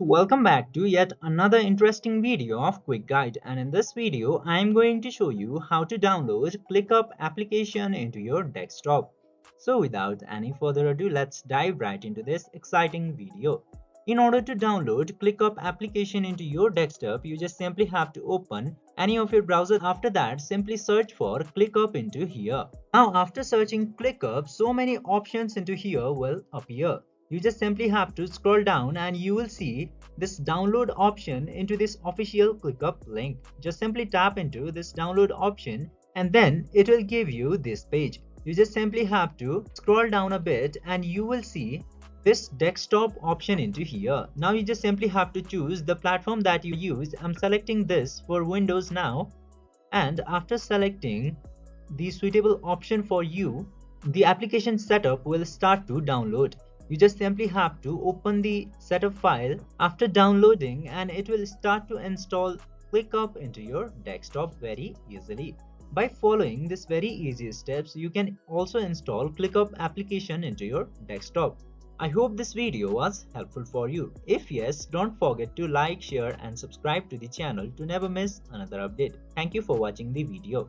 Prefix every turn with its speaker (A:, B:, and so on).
A: Welcome back to yet another interesting video of Quick Guide, and in this video I am going to show you how to download ClickUp application into your desktop. So without any further ado, let's dive right into this exciting video. In order to download ClickUp application into your desktop, you just simply have to open any of your browsers. After that, simply search for ClickUp into here. Now after searching ClickUp, so many options into here will appear. You just simply have to scroll down and you will see this download option into this official ClickUp link. Just simply tap into this download option and then it will give you this page. You just simply have to scroll down a bit and you will see this desktop option into here. Now you just simply have to choose the platform that you use. I'm selecting this for Windows now, and after selecting the suitable option for you, the application setup will start to download. You just simply have to open the setup file after downloading and it will start to install ClickUp into your desktop very easily. By following this very easy steps, you can also install ClickUp application into your desktop. I hope this video was helpful for you. If yes, don't forget to like, share and subscribe to the channel to never miss another update. Thank you for watching the video.